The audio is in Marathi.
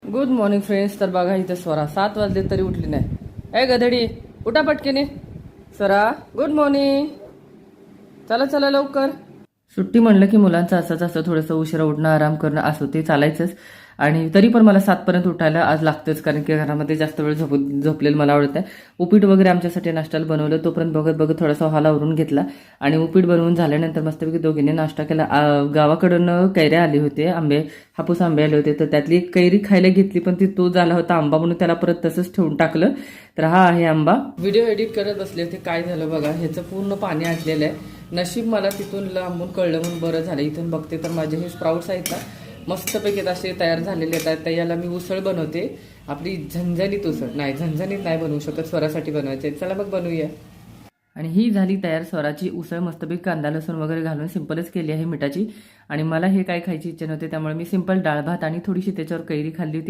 Good morning friends. तर बघा इथं स्वरा 7 वाजले तरी उठली नाही. ए गधडी उठा पटकेने. Swara good morning. चला चला लवकर. सुट्टी म्हणलं की मुलांचं असंच असतं, थोडंसं उशिरा उठणं आराम करणं असं ते चालायचंच. आणि तरी पण मला 7 पर्यंत उठायला आज लागतंच, कारण की घरामध्ये जास्त वेळ झोपलेलं मला आवडत नाही. उपीट वगैरे आमच्यासाठी नाश्त्याला बनवलं, तोपर्यंत बघत बघत थोडासा हॉल आवरून घेतला आणि उपीट बनवून झाल्यानंतर मस्तपैकी दोघींनी नाश्ता केला. गावाकडून कैऱ्या आले होते, हापूस आंबे आले होते, तर त्यातली एक कैरी खायला घेतली, पण ती तो झाला होता आंबा म्हणून त्याला परत तसंच ठेवून टाकलं. तर हा आहे आंबा. व्हिडिओ एडिट करत बसले होते, काय झालं बघा, ह्याचं पूर्ण पाणी आटलेलं आहे. नशीब मला तिथून लांबून कळलं म्हणून बरं झालं. इथून बघते तर माझे हे स्प्राउट्स आहेत ना, मस्तपैकी असे तयार झालेले आहेत. तर याला मी उसळ बनवते, आपली झणझणीत उसळ. नाही, झणझणीत नाही बनवू शकत, स्वरासाठी बनवायचे. चला मग बनवूया. आणि ही झाली तयार स्वराची उसळ. मस्तपैकी कांदा लसूण वगैरे घालून सिंपलच केली आहे मिठाची. आणि मला हे काय खायची इच्छा नव्हती, त्यामुळे मी सिंपल डाळ भात आणि थोडीशी त्याच्यावर कैरी खाल्ली होती.